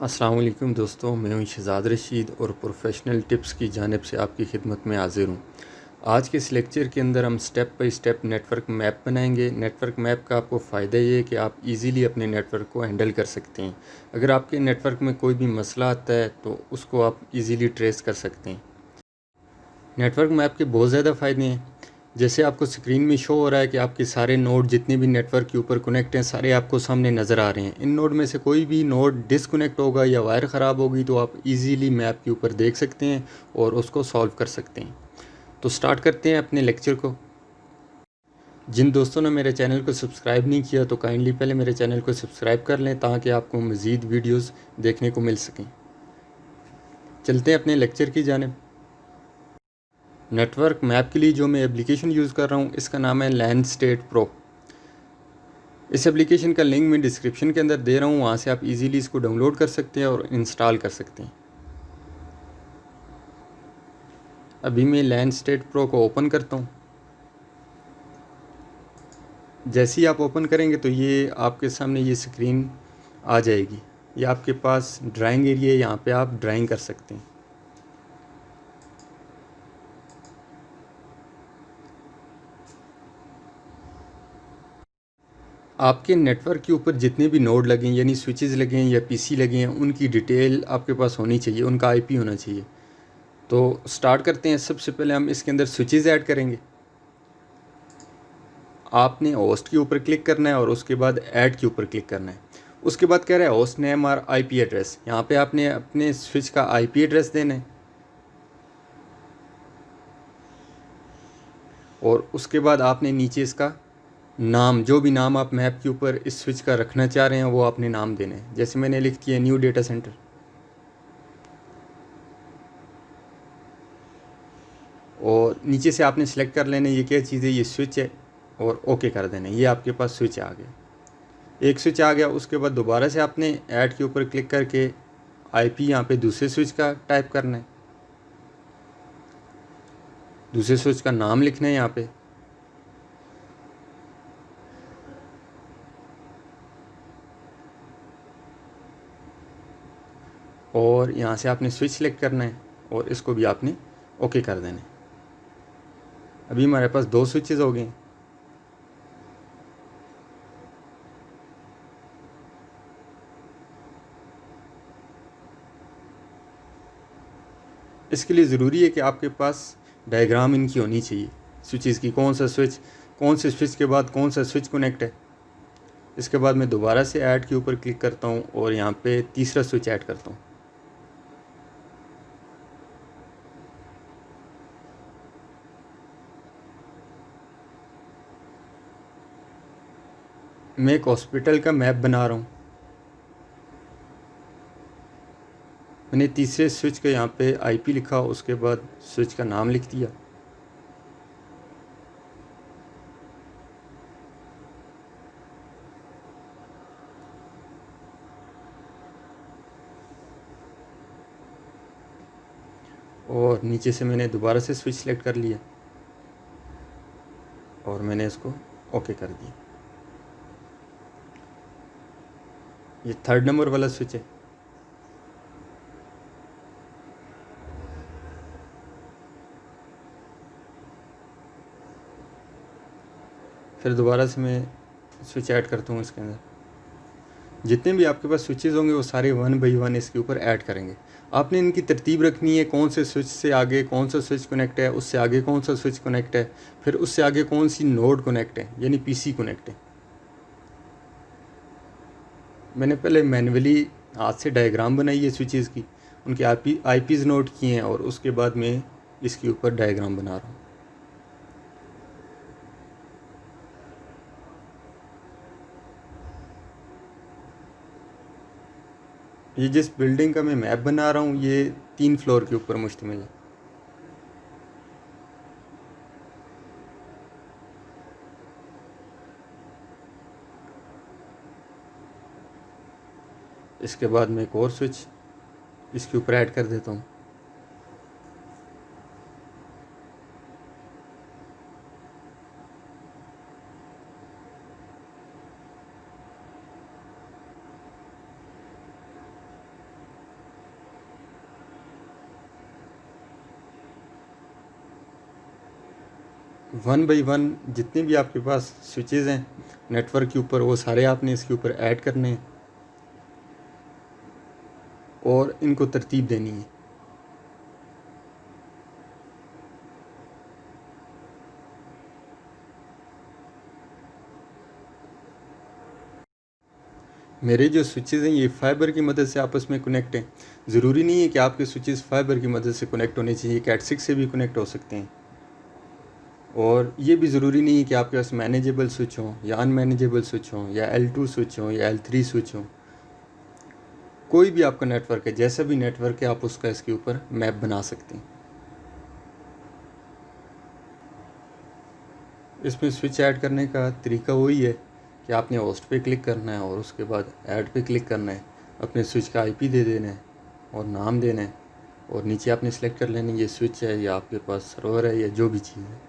अस्सलाम वालेकुम दोस्तों, मैं हूं शहज़ाद रशीद और प्रोफेशनल टिप्स की जानिब से आपकी खिदमत में हाज़िर हूं। आज के इस लेक्चर के अंदर हम step by step network map बनाएंगे। नेटवर्क मैप का आपको फ़ायदा ये है कि आप इजीली अपने नेटवर्क को हैंडल कर सकते हैं। अगर आपके नेटवर्क में कोई भी मसला आता है तो उसको आप इजीली ट्रेस कर सकते हैं। नेटवर्क मैप के बहुत ज़्यादा फ़ायदे हैं। जैसे आपको स्क्रीन में शो हो रहा है कि आपके सारे नोड जितने भी नेटवर्क के ऊपर कनेक्ट हैं सारे आपको सामने नज़र आ रहे हैं। इन नोड में से कोई भी नोड डिसकनेक्ट होगा या वायर ख़राब होगी तो आप इजीली मैप के ऊपर देख सकते हैं और उसको सॉल्व कर सकते हैं। तो स्टार्ट करते हैं अपने लेक्चर को। जिन दोस्तों ने मेरे चैनल को सब्सक्राइब नहीं किया तो काइंडली पहले मेरे चैनल को सब्सक्राइब कर लें ताकि आपको मज़ीद वीडियोज़ देखने को मिल सकें। चलते हैं अपने लेक्चर की जानिब। नेटवर्क मैप के लिए जो मैं एप्लीकेशन यूज़ कर रहा हूँ इसका नाम है लैंडस्टेट प्रो। इस एप्लीकेशन का लिंक मैं डिस्क्रिप्शन के अंदर दे रहा हूँ, वहाँ से आप इजीली इसको डाउनलोड कर सकते हैं और इंस्टॉल कर सकते हैं। अभी मैं लैंडस्टेट प्रो को ओपन करता हूँ। जैसे ही आप ओपन करेंगे तो ये आपके सामने ये स्क्रीन आ जाएगी। ये आपके पास ड्राइंग एरिया है, यहाँ पे आप ड्राइंग कर सकते हैं। आपके नेटवर्क के ऊपर जितने भी नोड लगे हैं यानी स्विचेस लगे हैं या पीसी लगे हैं उनकी डिटेल आपके पास होनी चाहिए, उनका आईपी होना चाहिए। तो स्टार्ट करते हैं। सबसे पहले हम इसके अंदर स्विचेस ऐड करेंगे। आपने होस्ट के ऊपर क्लिक करना है और उसके बाद ऐड के ऊपर क्लिक करना है। उसके बाद कह रहा है होस्ट नेम और आईपी एड्रेस। यहाँ पे आपने अपने स्विच का आईपी एड्रेस देना है और उसके बाद आपने नीचे इसका नाम, जो भी नाम आप मैप के ऊपर इस स्विच का रखना चाह रहे हैं वो आपने नाम देना है। जैसे मैंने लिख दिया न्यू डेटा सेंटर और नीचे से आपने सेलेक्ट कर लेना है ये क्या चीज़ है, ये स्विच है और ओके कर देना है। ये आपके पास स्विच आ गया, एक स्विच आ गया। उसके बाद दोबारा से आपने ऐड के ऊपर क्लिक करके आईपी यहाँ पे दूसरे स्विच का टाइप करना है, दूसरे स्विच का नाम लिखना है यहाँ पे और यहाँ से आपने स्विच सेलेक्ट करना है और इसको भी आपने ओके कर देना है। अभी हमारे पास दो स्विचेस हो गए। इसके लिए ज़रूरी है कि आपके पास डायग्राम इनकी होनी चाहिए स्विचेस की, कौन सा स्विच, कौन से स्विच के बाद कौन सा स्विच कनेक्ट है। इसके बाद मैं दोबारा से ऐड के ऊपर क्लिक करता हूँ और यहाँ पे तीसरा स्विच ऐड करता हूँ। मैं एक हॉस्पिटल का मैप बना रहा हूँ। मैंने तीसरे स्विच का यहाँ पे आईपी लिखा, उसके बाद स्विच का नाम लिख दिया। और नीचे से मैंने दोबारा से स्विच सेलेक्ट कर लिया और मैंने इसको ओके कर दिया। ये थर्ड नंबर वाला स्विच है। फिर दोबारा से मैं स्विच ऐड करता हूँ। इसके अंदर जितने भी आपके पास स्विचेस होंगे वो सारे वन बाई वन इसके ऊपर ऐड करेंगे। आपने इनकी तरतीब रखनी है, कौन से स्विच से आगे कौन सा स्विच कनेक्ट है, उससे आगे कौन सा स्विच कनेक्ट है, फिर उससे आगे कौन सी नोड कनेक्ट है यानी पीसी कनेक्ट है। मैंने पहले मैन्युअली हाथ से डायग्राम बनाई है स्विचेस की, उनके आईपीज़ नोट किए हैं और उसके बाद मैं इसके ऊपर डायग्राम बना रहा हूँ। ये जिस बिल्डिंग का मैं मैप बना रहा हूँ ये 3 फ्लोर के ऊपर मुश्तमिल है। इसके बाद मैं एक और स्विच इसके ऊपर ऐड कर देता हूँ। वन बाई वन जितने भी आपके पास स्विचेज़ हैं नेटवर्क के ऊपर, वो सारे आपने इसके ऊपर ऐड करने हैं और इनको तरतीब देनी है। मेरे जो स्विचेज़ हैं ये फाइबर की मदद से आपस में कनेक्ट हैं। ज़रूरी नहीं है कि आपके स्विचेज़ फाइबर की मदद से कनेक्ट होने चाहिए, कैट 6 से भी कनेक्ट हो सकते हैं। और ये भी ज़रूरी नहीं है कि आपके पास मैनेजेबल स्विच हों या अनमैनेजेबल स्विच हों या L2 स्विच हों या L3 स्विच हों। कोई भी आपका नेटवर्क है, जैसा भी नेटवर्क है, आप उसका इसके ऊपर मैप बना सकते हैं। इसमें स्विच ऐड करने का तरीका वही है कि आपने होस्ट पे क्लिक करना है और उसके बाद ऐड पे क्लिक करना है, अपने स्विच का IP दे देना है और नाम देना है और नीचे आपने सेलेक्ट कर लेना है ये स्विच है या आपके पास सर्वर है या जो भी चीज़ है।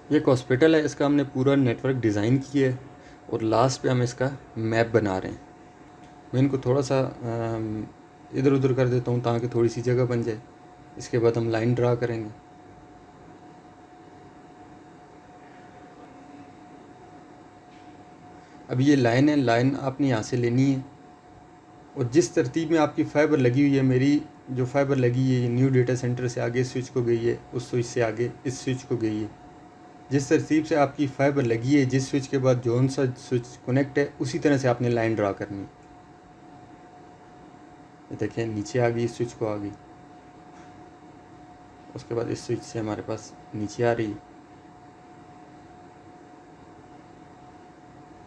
ये एक हॉस्पिटल है, इसका हमने पूरा नेटवर्क डिज़ाइन किया है और लास्ट पे हम इसका मैप बना रहे हैं। मैं इनको थोड़ा सा इधर उधर कर देता हूँ ताकि थोड़ी सी जगह बन जाए। इसके बाद हम लाइन ड्रा करेंगे। अब ये लाइन है, लाइन आपने यहाँ से लेनी है और जिस तरतीब में आपकी फाइबर लगी हुई है, मेरी जो फाइबर लगी है ये न्यू डेटा सेंटर से आगे स्विच को गई है, उस स्विच से आगे इस स्विच को गई है। जिस तरतीब से आपकी फाइबर लगी है, जिस स्विच के बाद जौन सा स्विच कनेक्ट है, उसी तरह से आपने लाइन ड्रा करनी है। ये देखें नीचे आ गई, इस स्विच को आ गई, उसके बाद इस स्विच से हमारे पास नीचे आ रही है,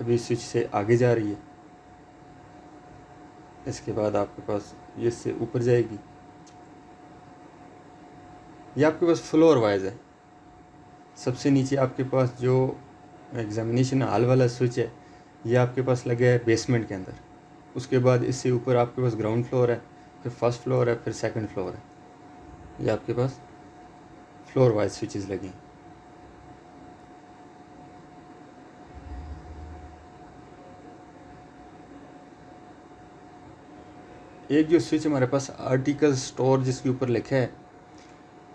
अभी इस स्विच से आगे जा रही है, इसके बाद आपके पास ये इससे ऊपर जाएगी। ये आपके पास फ्लोर वाइज है। सबसे नीचे आपके पास जो एग्जामिनेशन हॉल वाला स्विच है ये आपके पास लगा है बेसमेंट के अंदर। उसके बाद इससे ऊपर आपके पास ग्राउंड फ्लोर है, फिर फर्स्ट फ्लोर है, फिर सेकंड फ्लोर है। ये आपके पास फ्लोर वाइज स्विचेस लगी हैं। एक जो स्विच हमारे पास आर्टिकल स्टोर जिसके ऊपर लिखा है,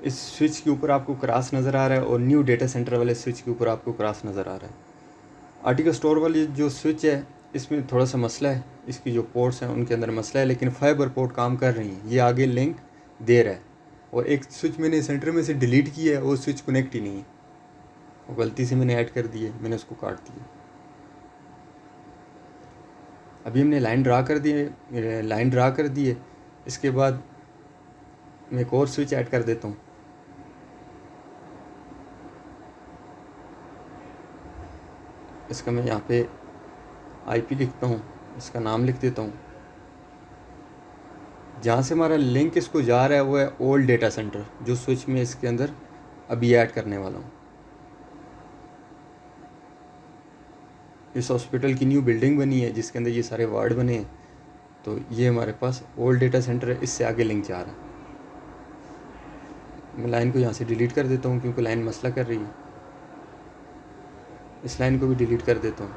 इस स्विच के ऊपर आपको क्रॉस नज़र आ रहा है और न्यू डेटा सेंटर वाले स्विच के ऊपर आपको क्रॉस नज़र आ रहा है। आर्टिकल स्टोर वाली जो स्विच है इसमें थोड़ा सा मसला है, इसकी जो पोर्ट्स हैं उनके अंदर मसला है, लेकिन फाइबर पोर्ट काम कर रही हैं, ये आगे लिंक दे रहा है। और एक स्विच मैंने सेंटर में से डिलीट किया है, वो स्विच कनेक्ट ही नहीं है, वो गलती से मैंने ऐड कर दी है, मैंने उसको काट दिया। अभी हमने लाइन ड्रा कर दी है। इसके बाद मैं एक और स्विच ऐड कर देता हूँ। इसका मैं यहाँ पे IP लिखता हूँ, इसका नाम लिख देता हूँ। जहाँ से हमारा लिंक इसको जा रहा है वो है ओल्ड डेटा सेंटर, जो स्विच में इसके अंदर अभी ऐड करने वाला हूँ। इस हॉस्पिटल की न्यू बिल्डिंग बनी है जिसके अंदर ये सारे वार्ड बने हैं, तो ये हमारे पास ओल्ड डेटा सेंटर है, इससे आगे लिंक जा रहा है। मैं लाइन को यहाँ से डिलीट कर देता हूँ क्योंकि लाइन मसला कर रही है। इस लाइन को भी डिलीट कर देता हूँ,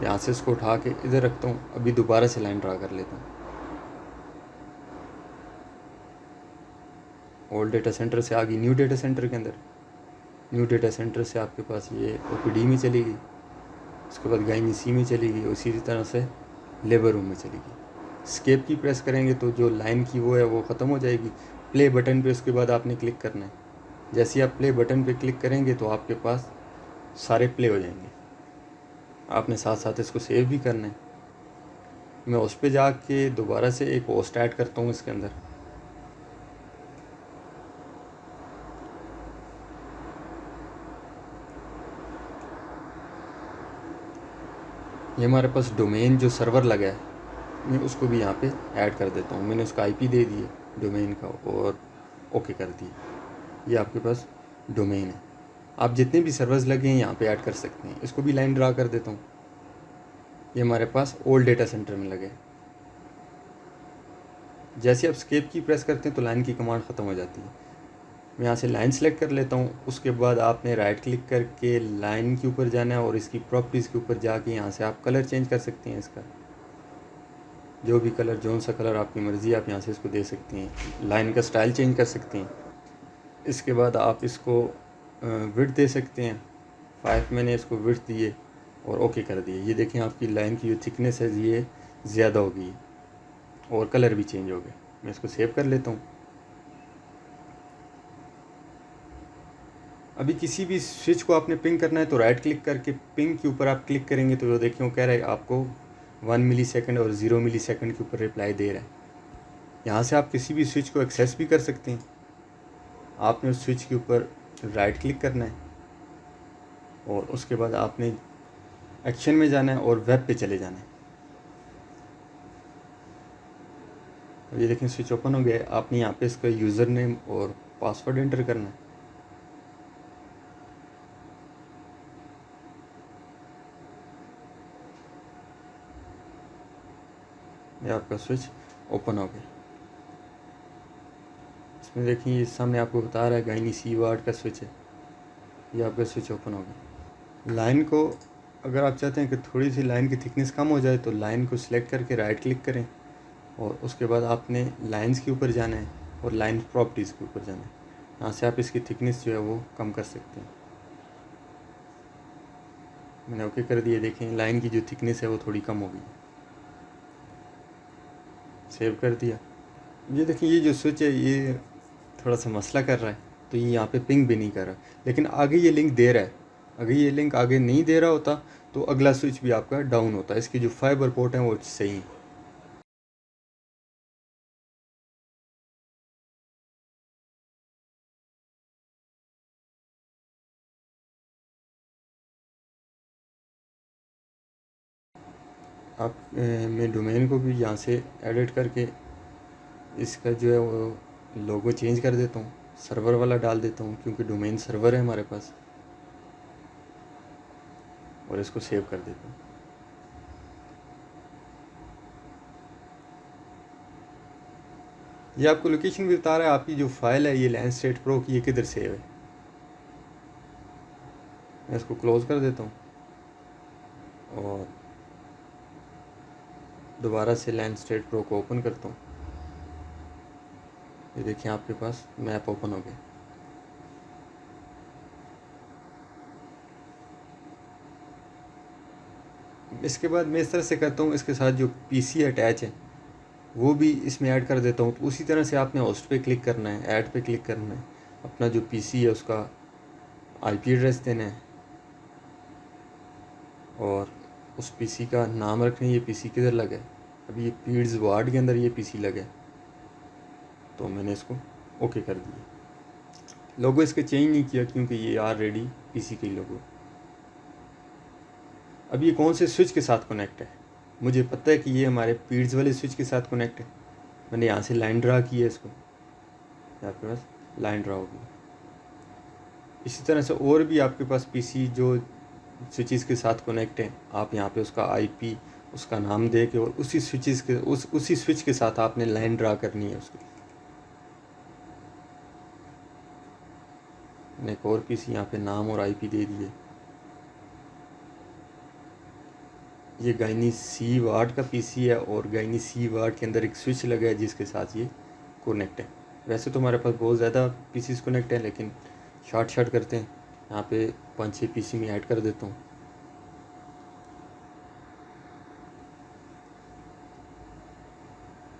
यहाँ से इसको उठा के इधर रखता हूँ। अभी दोबारा से लाइन ड्रा कर लेता हूँ। ओल्ड डेटा सेंटर से आ गई न्यू डेटा सेंटर के अंदर। न्यू डेटा सेंटर से आपके पास ये OPD में चली गई, उसके बाद गायनी में चली गई, उसी तरह से लेबर रूम में चली गई। स्केप की प्रेस करेंगे तो जो लाइन की वो है वो ख़त्म हो जाएगी। प्ले बटन पे उसके बाद आपने क्लिक करना है। जैसे ही आप प्ले बटन पे क्लिक करेंगे तो आपके पास सारे प्ले हो जाएंगे। आपने साथ साथ इसको सेव भी करना है। मैं उस पर जाके दोबारा से एक होस्ट ऐड करता हूँ इसके अंदर। ये हमारे पास डोमेन जो सर्वर लगा है, मैं उसको भी यहाँ पे ऐड कर देता हूँ। मैंने उसका IP दे दिए डोमेन का और ओके कर दिए। ये आपके पास डोमेन है। आप जितने भी सर्वर्स लगे हैं यहाँ पे ऐड कर सकते हैं। इसको भी लाइन ड्रा कर देता हूँ। ये हमारे पास ओल्ड डेटा सेंटर में लगे। जैसे आप स्केप की प्रेस करते हैं तो लाइन की कमांड ख़त्म हो जाती है। मैं यहाँ से लाइन सेलेक्ट कर लेता हूँ। उसके बाद आपने राइट क्लिक करके लाइन के ऊपर जाना है और इसकी प्रॉपर्टीज़ के ऊपर जाके यहाँ से आप कलर चेंज कर सकते हैं। इसका जो भी कलर, जौन सा कलर आपकी मर्ज़ी, आप यहाँ से इसको दे सकते हैं। लाइन का स्टाइल चेंज कर सकते हैं। इसके बाद आप इसको विड्थ दे सकते हैं। 5 मैंने इसको विड्थ दिए और ओके कर दिए। ये देखें आपकी लाइन की जो थिकनेस है ये ज़्यादा हो गई और कलर भी चेंज हो गया। मैं इसको सेव कर लेता हूँ। अभी किसी भी स्विच को आपने पिंग करना है तो राइट क्लिक करके पिंग के ऊपर आप क्लिक करेंगे तो वो देखिए वो कह रहा है आपको 1 मिलीसेकंड और 0 मिलीसेकंड के ऊपर रिप्लाई दे रहा है। यहाँ से आप किसी भी स्विच को एक्सेस भी कर सकते हैं। आपने उस स्विच के ऊपर राइट क्लिक करना है और उसके बाद आपने एक्शन में जाना है और वेब पे चले जाना है। अब ये देखें स्विच ओपन हो गया है। आपने यहाँ पे इसका यूज़र नेम और पासवर्ड एंटर करना है। ये आपका स्विच ओपन हो गया। इसमें देखिए ये सामने आपको बता रहा है गाइनी सी वार्ड का स्विच है। ये आपका स्विच ओपन हो गया। लाइन को अगर आप चाहते हैं कि थोड़ी सी लाइन की थिकनेस कम हो जाए तो लाइन को सिलेक्ट करके राइट क्लिक करें और उसके बाद आपने लाइंस के ऊपर जाना है और लाइन प्रॉपर्टीज़ के ऊपर जाना है। यहाँ से आप इसकी थिकनेस जो है वो कम कर सकते हैं। मैंने ओके कर दिया। देखें लाइन की जो थिकनेस है वो थोड़ी कम हो गई। सेव कर दिया। ये देखिए ये जो स्विच है ये थोड़ा सा मसला कर रहा है तो ये यहाँ पे पिंग भी नहीं कर रहा, लेकिन आगे ये लिंक दे रहा है। अगर ये लिंक आगे नहीं दे रहा होता तो अगला स्विच भी आपका डाउन होता है। इसकी जो फाइबर पोर्ट है वो सही है। आप मैं डोमेन को भी यहाँ से एडिट करके इसका जो है वो लोगो चेंज कर देता हूँ, सर्वर वाला डाल देता हूँ क्योंकि डोमेन सर्वर है हमारे पास, और इसको सेव कर देता हूँ। ये आपको लोकेशन भी बता रहा है आपकी जो फाइल है ये लैंडस्केप प्रो की ये किधर सेव है। मैं इसको क्लोज़ कर देता हूँ और दोबारा से लैंडस्केप प्रो को ओपन करता हूँ। ये देखिए आपके पास मैप ओपन हो गया। इसके बाद मैं इस तरह से करता हूँ, इसके साथ जो पीसी अटैच है वो भी इसमें ऐड कर देता हूँ। तो उसी तरह से आपने होस्ट पे क्लिक करना है, ऐड पे क्लिक करना है, अपना जो पीसी है उसका आईपी एड्रेस देना है और उस पीसी का नाम रखना है। ये पीसी किधर लगा है, अभी ये पीड्स वार्ड के अंदर ये पीसी लगा है तो मैंने इसको ओके कर दिया। लोगो इसके चेंज नहीं किया क्योंकि ये ऑलरेडी पीसी का ही लोगो। अब ये कौन से स्विच के साथ कनेक्ट है, मुझे पता है कि ये हमारे पीड्स वाले स्विच के साथ कनेक्ट है। मैंने यहाँ से लाइन ड्रा की है, इसको आपके पास लाइन ड्रा होगी। इसी तरह से और भी आपके पास पीसी जो स्विचेस के साथ कनेक्ट हैं, आप यहाँ पे उसका आईपी उसका नाम दे के और उसी स्विचेस के उसी स्विच के साथ आपने लाइन ड्रा करनी है उसकी। मैंने एक और पीसी यहाँ पे नाम और आईपी दे दिए। ये गाइनी सी वार्ड का पीसी है और गाइनी सी वार्ड के अंदर एक स्विच लगा है जिसके साथ ये कनेक्ट है। वैसे तो हमारे पास बहुत ज़्यादा पीसीस कनेक्ट हैं लेकिन शॉर्ट करते हैं। यहाँ पे 5-6 पीसी में ऐड कर देता हूँ।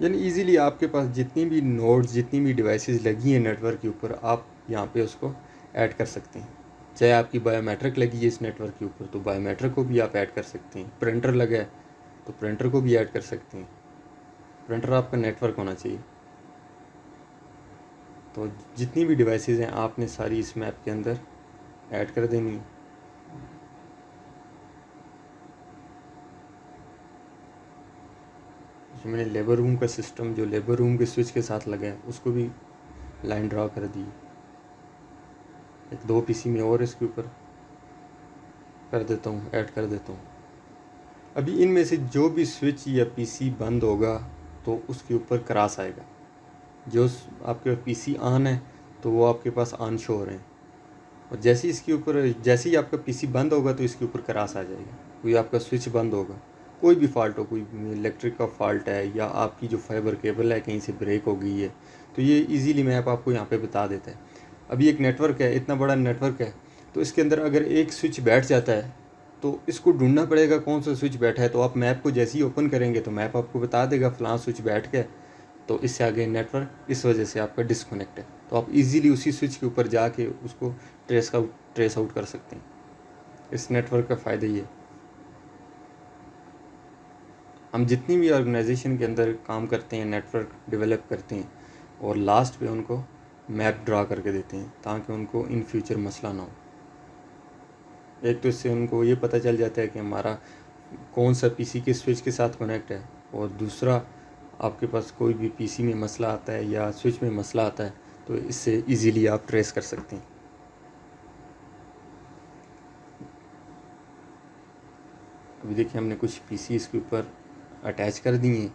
यानी इजीली आपके पास जितनी भी नोड्स जितनी भी डिवाइसेस लगी हैं नेटवर्क के ऊपर आप यहाँ पे उसको ऐड कर सकते हैं। चाहे आपकी बायोमेट्रिक लगी है इस नेटवर्क के ऊपर तो बायोमेट्रिक को भी आप ऐड कर सकते हैं। प्रिंटर लगा है तो प्रिंटर को भी ऐड कर सकते हैं। प्रिंटर आपका नेटवर्क होना चाहिए। तो जितनी भी डिवाइसेस हैं आपने सारी इस मैप के अंदर ऐड कर देनी। जो मैंने लेबर रूम का सिस्टम जो लेबर रूम के स्विच के साथ लगा है उसको भी लाइन ड्रा कर दी। एक 2 पीसी में और इसके ऊपर कर देता हूँ, ऐड कर देता हूँ। अभी इनमें से जो भी स्विच या पीसी बंद होगा तो उसके ऊपर क्रॉस आएगा। जो आपके पीसी ऑन है तो वो आपके पास ऑन शो हो रहे हैं और जैसे इसके ऊपर जैसे ही आपका पीसी बंद होगा तो इसके ऊपर क्रॉस आ जाएगा। कोई आपका स्विच बंद होगा, कोई भी फॉल्ट हो, कोई इलेक्ट्रिक का फॉल्ट है या आपकी जो फाइबर केबल है कहीं से ब्रेक हो गई है तो ये इजीली मैप आपको यहाँ पे बता देता है। अभी एक नेटवर्क है, इतना बड़ा नेटवर्क है, तो इसके अंदर अगर एक स्विच बैठ जाता है तो इसको ढूंढना पड़ेगा कौन सा स्विच बैठा है। तो आप मैप को जैसे ही ओपन करेंगे तो मैप आपको बता देगा फ़लाँ स्विच बैठ गया, तो इससे आगे नेटवर्क इस वजह से आपका डिस्कनेक्ट है। तो आप इजीली उसी स्विच के ऊपर जाके उसको ट्रेस आउट कर सकते हैं। इस नेटवर्क का फ़ायदा ये है। हम जितनी भी ऑर्गेनाइजेशन के अंदर काम करते हैं, नेटवर्क डेवलप करते हैं और लास्ट पे उनको मैप ड्रा करके देते हैं ताकि उनको इन फ्यूचर मसला ना हो। एक तो इससे उनको ये पता चल जाता है कि हमारा कौन सा पीसी किस स्विच के साथ कनेक्ट है, और दूसरा आपके पास कोई भी पीसी में मसला आता है या स्विच में मसला आता है तो इससे इजीली आप ट्रेस कर सकते हैं। अभी देखिए हमने कुछ पीसी इसके ऊपर अटैच कर दिए हैं।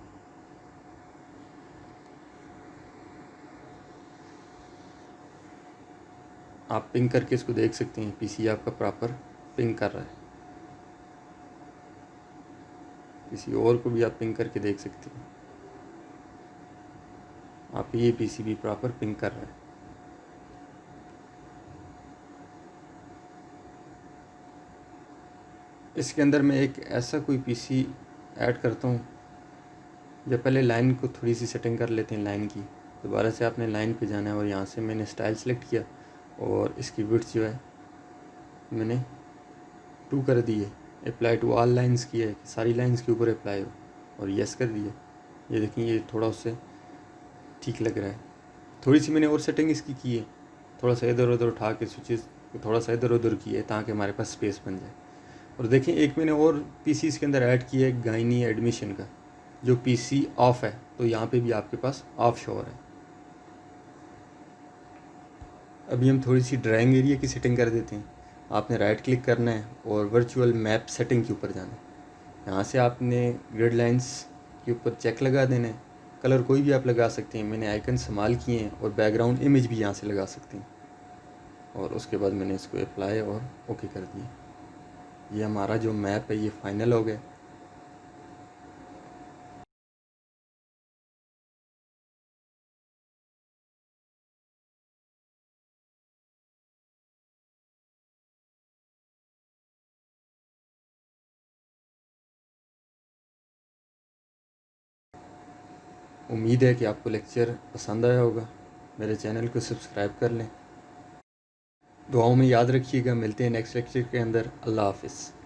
आप पिंग करके इसको देख सकते हैं, पीसी आपका प्रॉपर पिंग कर रहा है। किसी और को भी आप पिंग करके देख सकते हैं, आप ये पीसी भी प्रॉपर पिंग कर रहा है। इसके अंदर मैं एक ऐसा कोई पीसी ऐड करता हूँ जब पहले लाइन को थोड़ी सी सेटिंग कर लेते हैं लाइन की। दोबारा से आपने लाइन पे जाना है और यहाँ से मैंने स्टाइल सेलेक्ट किया और इसकी विड्थ जो है मैंने 2 कर दी है। अप्लाई टू ऑल लाइंस की है, सारी लाइंस के ऊपर अप्लाई हो, और यस कर दिया। ये देखिए ये थोड़ा उससे ठीक लग रहा है। थोड़ी सी मैंने और सेटिंग इसकी की है, थोड़ा सा इधर उधर उठा के स्विचेस थोड़ा सा इधर उधर की है ताकि हमारे पास स्पेस बन जाए। और देखें एक मैंने और पीसी इसके अंदर ऐड किया है गाइनी एडमिशन का, जो पीसी ऑफ है तो यहाँ पे भी आपके पास ऑफ शो हो रहा है। अभी हम थोड़ी सी ड्राइंग एरिया की सेटिंग कर देते हैं। आपने राइट क्लिक करना है और वर्चुअल मैप सेटिंग के ऊपर जाना है। यहाँ से आपने ग्रिड लाइंस के ऊपर चेक लगा देना है। कलर कोई भी आप लगा सकते हैं, मैंने आइकन इस्तेमाल किए हैं, और बैकग्राउंड इमेज भी यहाँ से लगा सकते हैं। और उसके बाद मैंने इसको अप्लाई और ओके कर दिया। ये हमारा जो मैप है ये फाइनल हो गया। उम्मीद है कि आपको लेक्चर पसंद आया होगा। मेरे चैनल को सब्सक्राइब कर लें। दुआओं में याद रखिएगा। मिलते हैं नेक्स्ट लेक्चर के अंदर। अल्लाह हाफ़िज़।